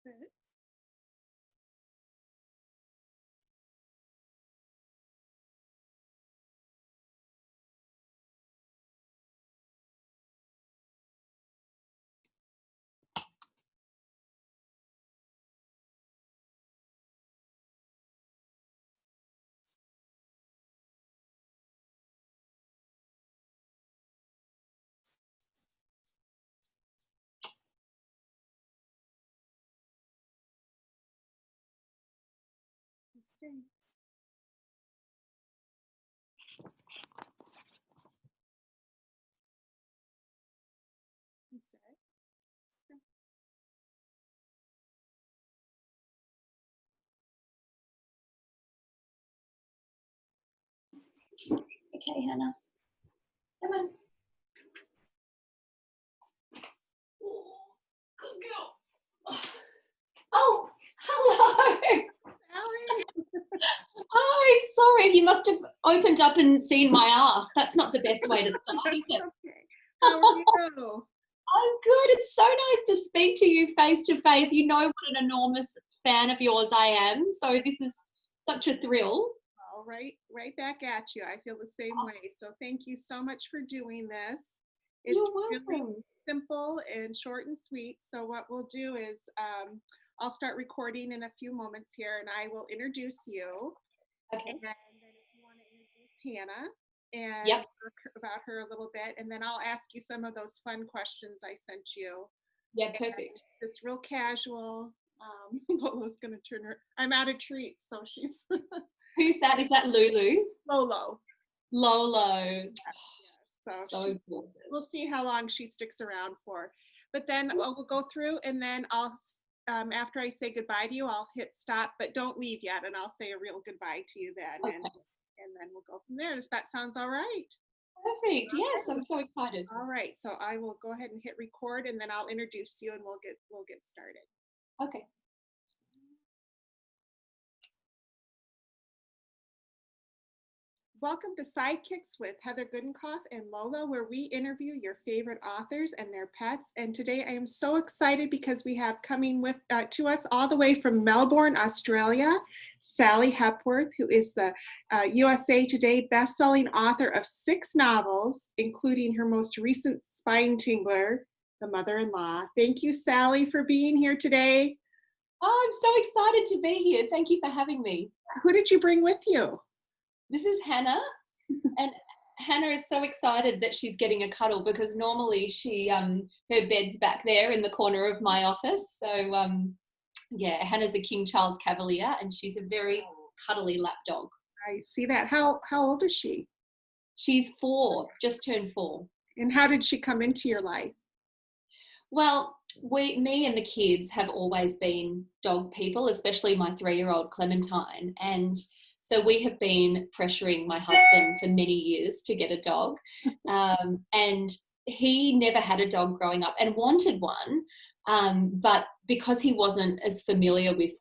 Good. Let's see. You said. Okay, Hannah. Come on. Good girl. Oh, hello. Hi, sorry, you must have opened up and seen my ass. That's not the best way to start, is it? Okay. How are you? I'm good. It's so nice to speak to you face to face. You know what an enormous fan of yours I am. So this is such a thrill. All right, right back at you. I feel the same way. So thank you so much for doing this. It's You're welcome. really simple and short and sweet. So what we'll do is I'll start recording in a few moments here, and I will introduce you. Okay. And then if you want to introduce Hannah and Yep. talk about her a little bit, and then I'll ask you some of those fun questions I sent you. Yeah, perfect. Just real casual. Lolo's gonna turn her. I'm out of treats, so she's Who's that? Is that Lulu? Lolo. Lolo. So cool. We'll see how long she sticks around for. But then we'll go through, and then I'll after I say goodbye to you, I'll hit stop, but don't leave yet, and I'll say a real goodbye to you then, Okay. and then we'll go from there. If that sounds all right. Perfect. Yes, I'm so excited. All right, so I will go ahead and hit record, and then I'll introduce you, and we'll get started. Okay. Welcome to Sidekicks with Heather Gudenkauf and Lolo, where we interview your favorite authors and their pets. And today I am so excited because we have coming with to us all the way from Melbourne, Australia, Sally Hepworth, who is the USA Today bestselling author of 6 novels, including her most recent spine tingler, The Mother-in-Law. Thank you, Sally, for being here today. Oh, I'm so excited to be here. Thank you for having me. Who did you bring with you? This is Hannah, and Hannah is so excited that she's getting a cuddle because normally she her bed's back there in the corner of my office. So yeah, Hannah's a King Charles Cavalier, and she's a very cuddly lap dog. I see that. How old is she? She's 4, just turned 4. And how did she come into your life? Well, me and the kids have always been dog people, especially my 3-year-old Clementine, and so we have been pressuring my husband for many years to get a dog, and he never had a dog growing up and wanted one, but because he wasn't as familiar with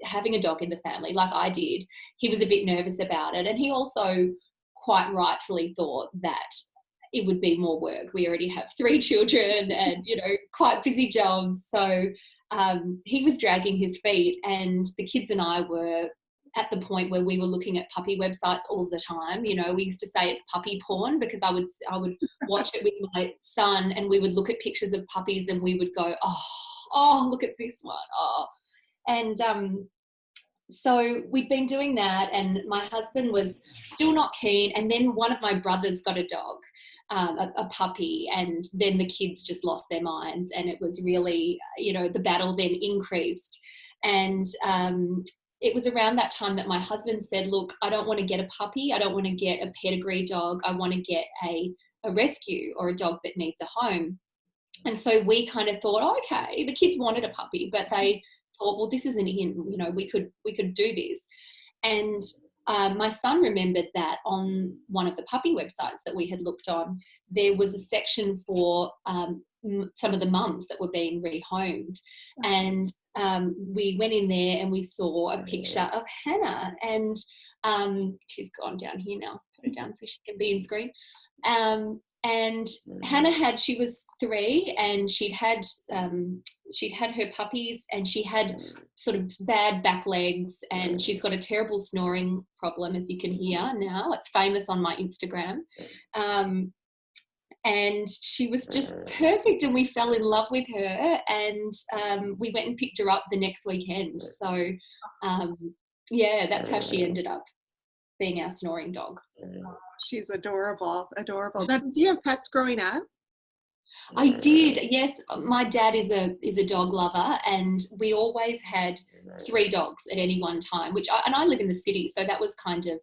having a dog in the family like I did, he was a bit nervous about it, and he also quite rightfully thought that it would be more work. We already have 3 children and, quite busy jobs. So he was dragging his feet, and the kids and I were at the point where we were looking at puppy websites all the time. We used to say it's puppy porn because I would watch it with my son, and we would look at pictures of puppies and we would go, oh, look at this one. Oh, and so we'd been doing that, and my husband was still not keen. And then one of my brothers got a dog, a puppy, and then the kids just lost their minds, and it was really, the battle then increased. And it was around that time that my husband said, look, I don't want to get a puppy. I don't want to get a pedigree dog. I want to get a rescue or a dog that needs a home. And so we kind of thought, okay, the kids wanted a puppy, but they thought, well, this isn't in, we could do this. And my son remembered that on one of the puppy websites that we had looked on, there was a section for some of the mums that were being rehomed. And we went in there and we saw a picture of Hannah, and she's gone down here now, put her down so she can be in screen. And she was 3, and she'd had her puppies, and she had sort of bad back legs, and she's got a terrible snoring problem, as you can hear now. It's famous on my Instagram. And she was just perfect, and we fell in love with her, and we went and picked her up the next weekend. So yeah, that's how she ended up being our snoring dog. She's adorable, adorable. Now, did you have pets growing up? I did, yes. My dad is a dog lover, and we always had 3 dogs at any one time, and I live in the city, so that was kind of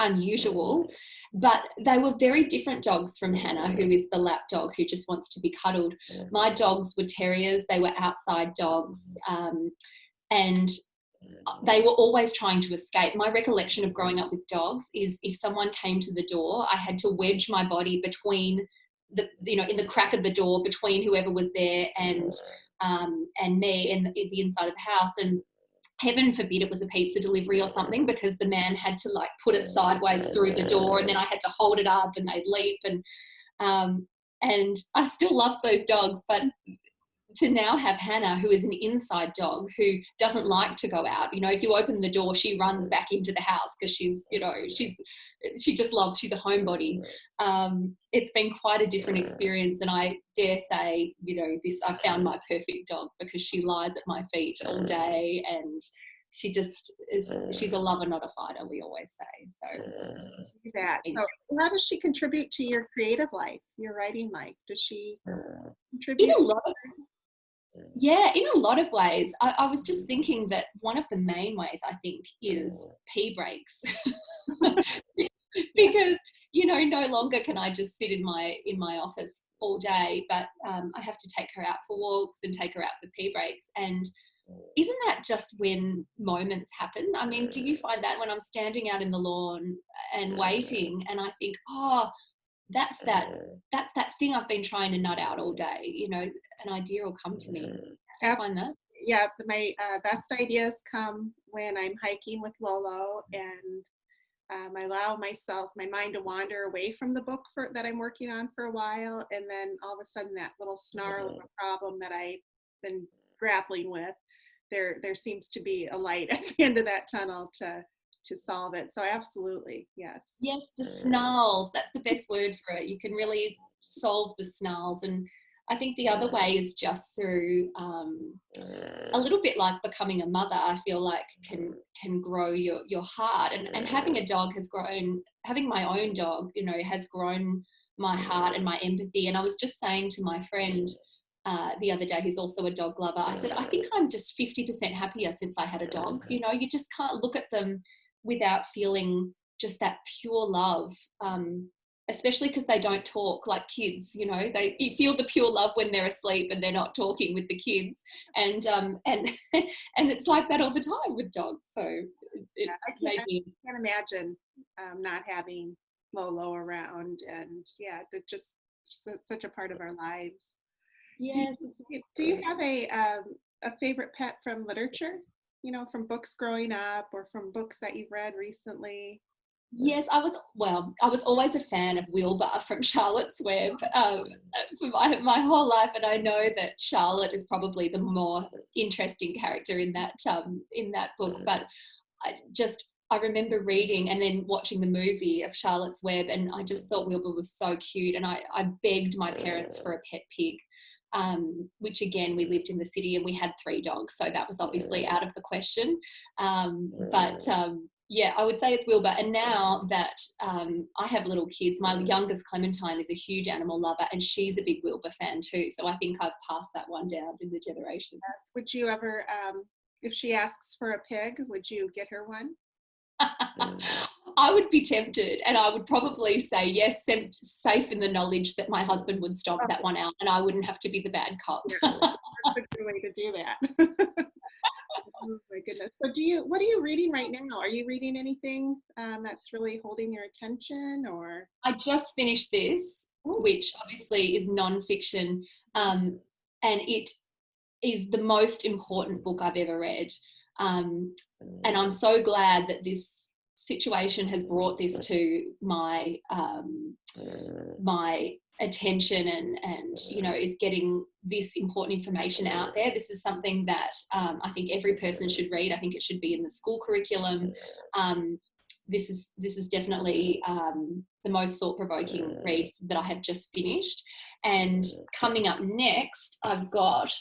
unusual. But they were very different dogs from Hannah, who is the lap dog who just wants to be cuddled. My dogs were terriers. They were outside dogs, and they were always trying to escape. My recollection of growing up with dogs is if someone came to the door, I had to wedge my body between in the crack of the door between whoever was there and me and the inside of the house. And heaven forbid it was a pizza delivery or something, because the man had to like put it sideways through the door, and then I had to hold it up and they'd leap. And I still love those dogs, but to now have Hannah, who is an inside dog who doesn't like to go out. If you open the door, she runs back into the house because she's a homebody. It's been quite a different experience, and I dare say, I found my perfect dog, because she lies at my feet all day, and she's a lover, not a fighter, we always say. So that. So how does she contribute to your creative life, your writing life? Does she contribute? In a lot of ways. I was just thinking that one of the main ways, I think, is pee breaks. Because no longer can I just sit in my office all day, but I have to take her out for walks and take her out for pee breaks. And isn't that just when moments happen? I mean, do you find that when I'm standing out in the lawn and waiting, and I think, oh, that's that thing I've been trying to nut out all day, an idea will come to me. Do you find that? Yeah, my best ideas come when I'm hiking with Lolo, and I allow my mind to wander away from the book that I'm working on for a while, and then all of a sudden that little snarl of a problem that I've been grappling with, there seems to be a light at the end of that tunnel to solve it. So absolutely, yes. Yes, the snarls, that's the best word for it. You can really solve the snarls. And I think the other way is just through a little bit like becoming a mother, I feel like can grow your heart. And having a dog having my own dog, has grown my heart and my empathy. And I was just saying to my friend the other day, who's also a dog lover, I said, I think I'm just 50% happier since I had a dog. You just can't look at them without feeling just that pure love, especially because they don't talk like kids. You feel the pure love when they're asleep and they're not talking with the kids, and it's like that all the time with dogs. So I can't imagine not having Lolo around, and they're just such a part of our lives. Yes. Do you have a favorite pet from literature? From books growing up, or from books that you've read recently? Yes, I was always a fan of Wilbur from Charlotte's Web for my whole life, and I know that Charlotte is probably the more interesting character in that book. But I remember reading and then watching the movie of Charlotte's Web, and I just thought Wilbur was so cute, and I begged my parents for a pet pig. Which again, we lived in the city and we had 3 dogs, so that was obviously out of the question. But I would say it's Wilbur. And now that I have little kids, my youngest Clementine is a huge animal lover, and she's a big Wilbur fan too. So I think I've passed that one down in the generations. Yes. Would you ever, if she asks for a pig, would you get her one? I would be tempted, and I would probably say yes, safe in the knowledge that my husband would stomp that one out and I wouldn't have to be the bad cop. That's a good way to do that. Oh my goodness. So what are you reading right now? Are you reading anything that's really holding your attention, or? I just finished this, which obviously is nonfiction, and it is the most important book I've ever read. And I'm so glad that this situation has brought this to my my attention, and you know, is getting this important information out there. This is something that I think every person should read. I think it should be in the school curriculum. This is definitely the most thought-provoking read that I have just finished. And coming up next, I've got,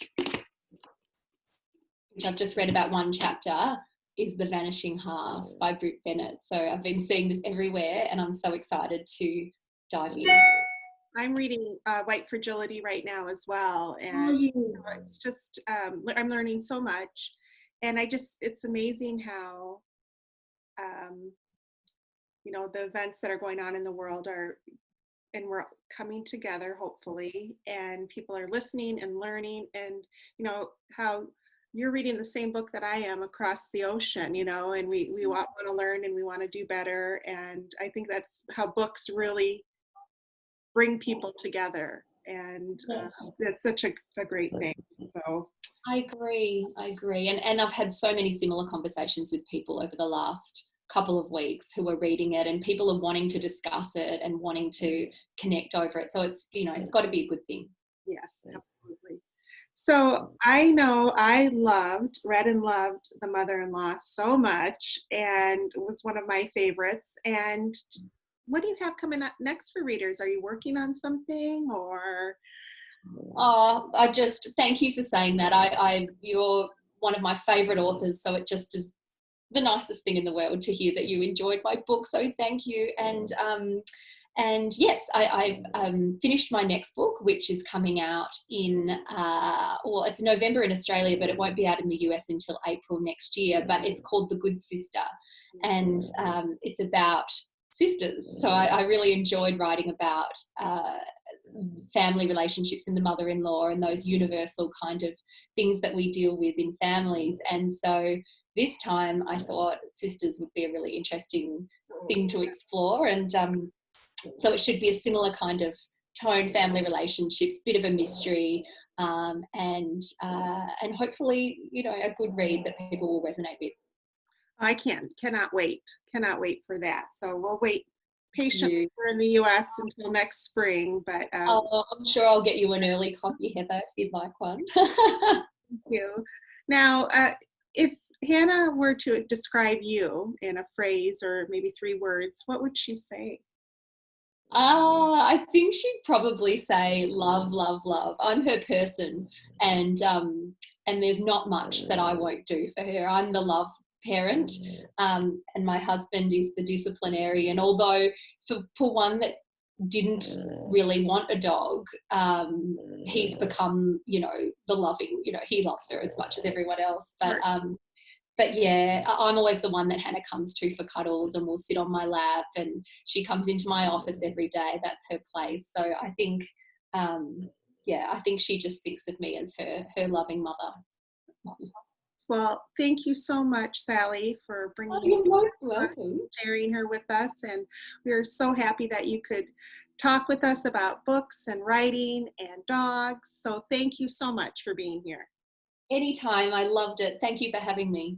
which I've just read about one chapter, is The Vanishing Half by Britt Bennett. So I've been seeing this everywhere, and I'm so excited to dive in. I'm reading White Fragility right now as well, and you know, it's just I'm learning so much, and it's amazing how you know, the events that are going on in the world and we're coming together, hopefully, and people are listening and learning, and you know how you're reading the same book that I am across the ocean, you know, and we want to learn and we want to do better, and I think that's how books really bring people together, and it's such a great thing. So I agree, and I've had so many similar conversations with people over the last couple of weeks who are reading it, and people are wanting to discuss it and wanting to connect over it. So it's, you know, it's got to be a good thing. Yes, absolutely. So I know I read and loved The Mother-in-Law so much, and it was one of my favorites. And what do you have coming up next for readers? Are you working on something, or? Oh, I just thank you for saying that. You're one of my favorite authors, so it just is the nicest thing in the world to hear that you enjoyed my book. So thank you. And yes, I've finished my next book, which is coming out in, well, it's November in Australia, but it won't be out in the US until April next year. But it's called The Good Sister, and it's about sisters. So I really enjoyed writing about family relationships in the mother-in-law and those universal kind of things that we deal with in families. And so this time I thought sisters would be a really interesting thing to explore. And so it should be a similar kind of tone, family relationships, bit of a mystery, and hopefully, you know, a good read that people will resonate with. I cannot wait for that. So we'll wait patiently. We're in the US until next spring, but I'm sure I'll get you an early copy, Heather, if you'd like one. Thank you. Now, if Hannah were to describe you in a phrase or maybe 3 words, what would she say? I think she'd probably say love, love, love. I'm her person, and there's not much that I won't do for her. I'm the love parent, and my husband is the disciplinarian. Although for one that didn't really want a dog, he's become, you know, the loving. You know, he loves her as much as everyone else, but yeah, I'm always the one that Hannah comes to for cuddles, and will sit on my lap, and she comes into my office every day. That's her place. So I think, I think she just thinks of me as her loving mother. Well, thank you so much, Sally, for bringing sharing her with us. And we're so happy that you could talk with us about books and writing and dogs. So thank you so much for being here. Anytime. I loved it. Thank you for having me.